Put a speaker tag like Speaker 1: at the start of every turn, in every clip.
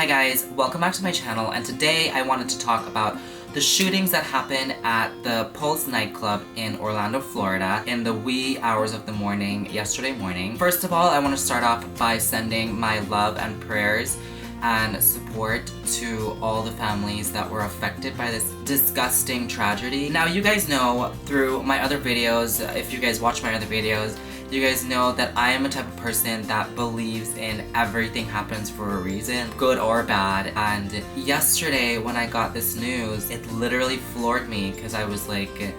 Speaker 1: Hi guys, welcome back to my channel, and today I wanted to talk about the shootings that happened at the Pulse nightclub in Orlando, Florida in the wee hours of the morning yesterday morning. First of all, I want to start off by sending my love and prayers and support to all the families that were affected by this disgusting tragedy. Now, you guys know through my other videos, if you guys watch my other videos, you guys know that I am a type of person that believes in everything happens for a reason, good or bad. And yesterday when I got this news, it literally floored me because I was like,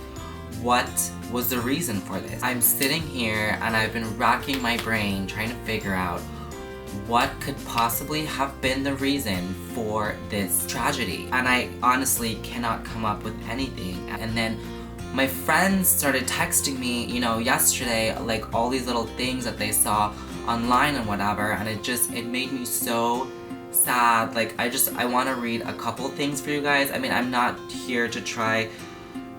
Speaker 1: what was the reason for this? I'm sitting here and I've been racking my brain trying to figure out what could possibly have been the reason for this tragedy. And I honestly cannot come up with anything. And then my friends started texting me, yesterday, like all these little things that they saw online and whatever, and it made me so sad. Like, I want to read a couple things for you guys. I mean, I'm not here to try,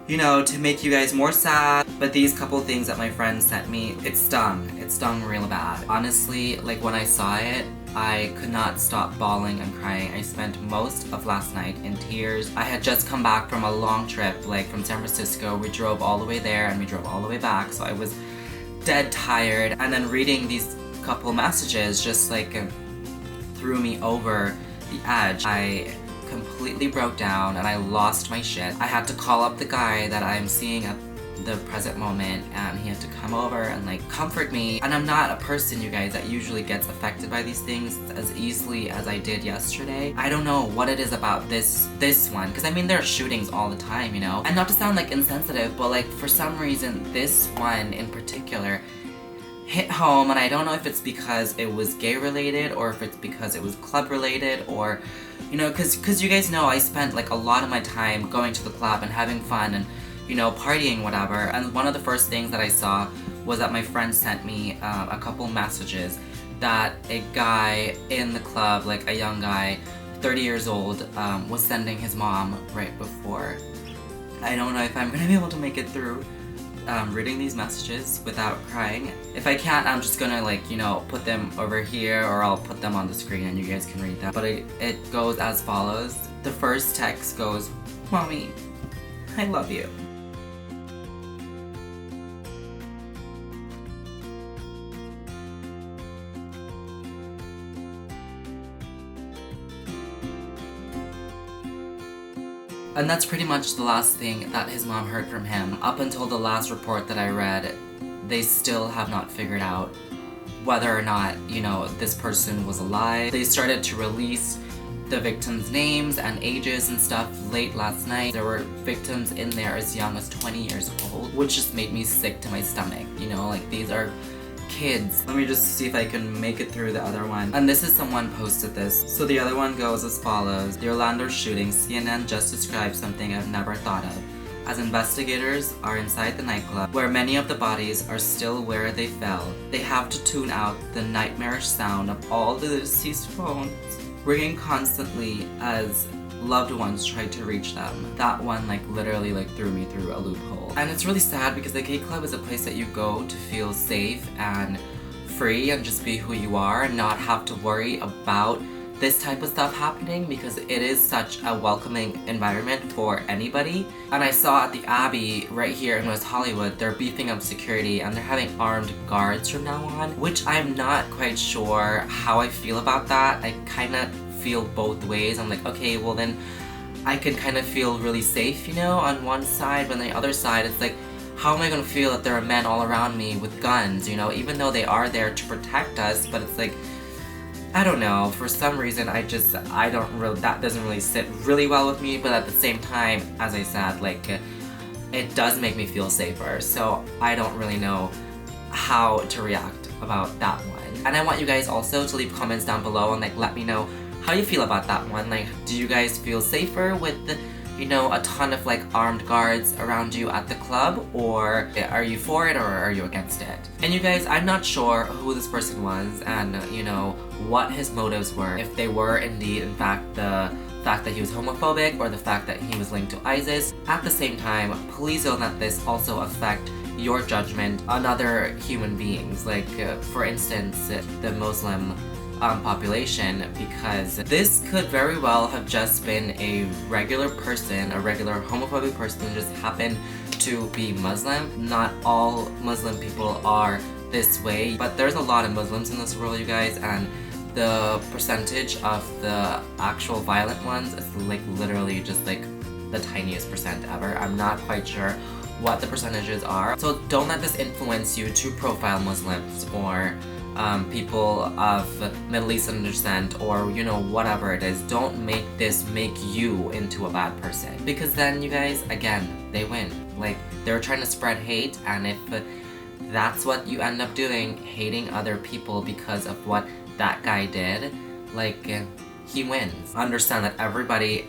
Speaker 1: to make you guys more sad, but these couple things that my friends sent me, it stung real bad. Honestly, like when I saw it, I could not stop bawling and crying. I spent most of last night in tears. I had just come back from a long trip, like from San Francisco. We drove all the way there and we drove all the way back, so I was dead tired. And then reading these couple messages just like threw me over the edge. I completely broke down and I lost my shit. I had to call up the guy that I'm seeing at the present moment, and he had to come over and like comfort me. And I'm not a person, you guys, that usually gets affected by these things as easily as I did yesterday. I don't know what it is about this one, because I mean there are shootings all the time, and not to sound like insensitive, but like for some reason this one in particular hit home. And I don't know if it's because it was gay related or if it's because it was club related, or because you guys know I spent like a lot of my time going to the club and having fun and partying, whatever. And one of the first things that I saw was that my friend sent me a couple messages that a guy in the club, like a young guy, 30 years old, was sending his mom right before. I don't know if I'm gonna be able to make it through reading these messages without crying. If I can't, I'm just gonna put them over here, or I'll put them on the screen and you guys can read them. But it goes as follows. The first text goes, "Mommy, I love you." And that's pretty much the last thing that his mom heard from him. Up until the last report that I read, they still have not figured out whether or not, this person was alive. They started to release the victims' names and ages and stuff late last night. There were victims in there as young as 20 years old, which just made me sick to my stomach, like these are kids. Let me just see if I can make it through the other one. And this is someone posted this. So the other one goes as follows. The Orlando shooting, CNN just described something I've never thought of. As investigators are inside the nightclub, where many of the bodies are still where they fell, they have to tune out the nightmarish sound of all the deceased phones ringing constantly as loved ones tried to reach them. That one literally threw me through a loophole. And it's really sad because the gay club is a place that you go to feel safe and free and just be who you are and not have to worry about this type of stuff happening, because it is such a welcoming environment for anybody. And I saw at the Abbey right here in West Hollywood, they're beefing up security and they're having armed guards from now on, which I'm not quite sure how I feel about that. I kind of feel both ways. I'm like, okay, well then I can kind of feel really safe, on one side, but on the other side it's like, how am I gonna feel that there are men all around me with guns, even though they are there to protect us? But it's like, I don't know, for some reason that doesn't really sit really well with me. But at the same time, as I said, it does make me feel safer, so I don't really know how to react about that one. And I want you guys also to leave comments down below and let me know how you feel about that one. Do you guys feel safer with a ton of armed guards around you at the club, or are you for it or are you against it? And you guys, I'm not sure who this person was and what his motives were, if they were indeed in fact the fact that he was homophobic or the fact that he was linked to ISIS. At the same time, please don't let this also affect your judgment on other human beings. For instance, the Muslim population, because this could very well have just been a regular person, a regular homophobic person who just happened to be Muslim. Not all Muslim people are this way, but there's a lot of Muslims in this world, you guys, and the percentage of the actual violent ones is like literally just like the tiniest percent ever. I'm not quite sure what the percentages are. So don't let this influence you to profile Muslims or people of Middle Eastern descent, or you know, whatever it is. Don't make this make you into a bad person, because then you guys, again, they win. Like, they're trying to spread hate, and if that's what you end up doing, hating other people because of what that guy did, like, he wins. Understand that everybody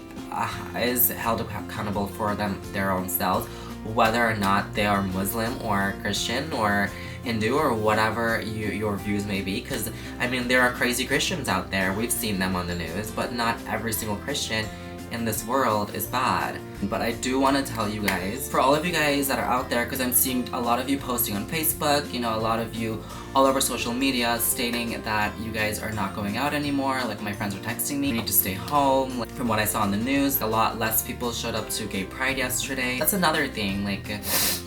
Speaker 1: is held accountable for their own selves, whether or not they are Muslim or Christian or Hindu or whatever your views may be, because I mean, there are crazy Christians out there. We've seen them on the news, but not every single Christian in this world is bad. But I do want to tell you guys, for all of you guys that are out there, because I'm seeing a lot of you posting on Facebook, you know, a lot of you all over social media stating that you guys are not going out anymore. Like, my friends are texting me, you need to stay home. Like, from what I saw on the news, a lot less people showed up to Gay Pride yesterday. That's another thing, like,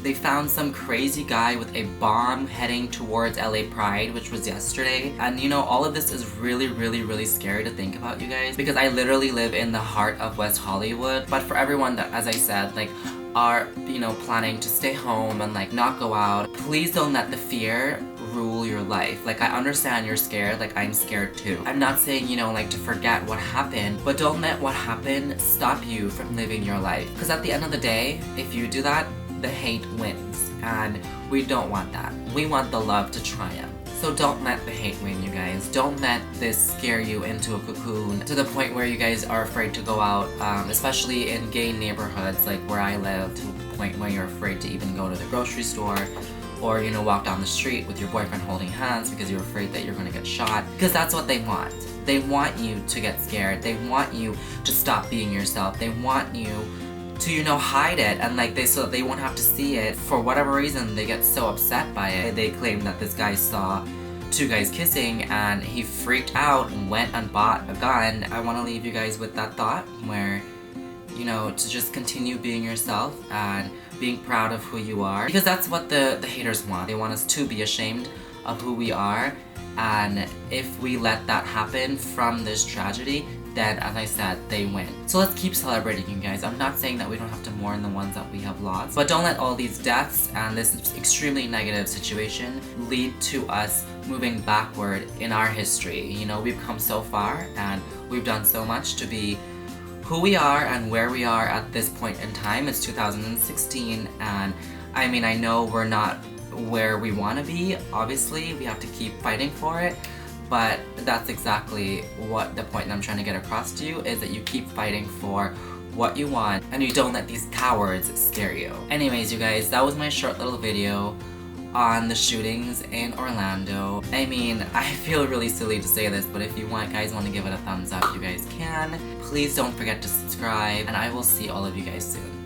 Speaker 1: they found some crazy guy with a bomb heading towards LA Pride, which was yesterday. And you know, all of this is really, really, really scary to think about, you guys, because I literally live in the heart of West Hollywood. But for everyone that, as I said, like, are, you know, planning to stay home and like not go out, please don't let the fear rule your life. Like, I understand you're scared, like I'm scared too. I'm not saying, you know, like to forget what happened, but don't let what happened stop you from living your life. Because at the end of the day, if you do that, the hate wins, and we don't want that. We want the love to triumph. So don't let the hate win, you guys. Don't let this scare you into a cocoon to the point where you guys are afraid to go out, especially in gay neighborhoods like where I live, to the point where you're afraid to even go to the grocery store, or, you know, walk down the street with your boyfriend holding hands because you're afraid that you're gonna get shot. Because that's what they want. They want you to get scared. They want you to stop being yourself. They want you to, you know, hide it, and like so that they won't have to see it. For whatever reason, they get so upset by it. They claim that this guy saw two guys kissing and he freaked out and went and bought a gun. I want to leave you guys with that thought, where, you know, to just continue being yourself and being proud of who you are, because that's what the haters want. They want us to be ashamed of who we are, and if we let that happen from this tragedy, then, as I said, they win. So let's keep celebrating, you guys. I'm not saying that we don't have to mourn the ones that we have lost, but don't let all these deaths and this extremely negative situation lead to us moving backward in our history. You know, we've come so far and we've done so much to be who we are and where we are at this point in time. It's 2016, and I mean, I know we're not where we want to be. Obviously, we have to keep fighting for it. But that's exactly what the point that I'm trying to get across to you is, that you keep fighting for what you want and you don't let these cowards scare you. Anyways, you guys, that was my short little video on the shootings in Orlando. I mean, I feel really silly to say this, but if you guys want to give it a thumbs up, you guys can. Please don't forget to subscribe, and I will see all of you guys soon.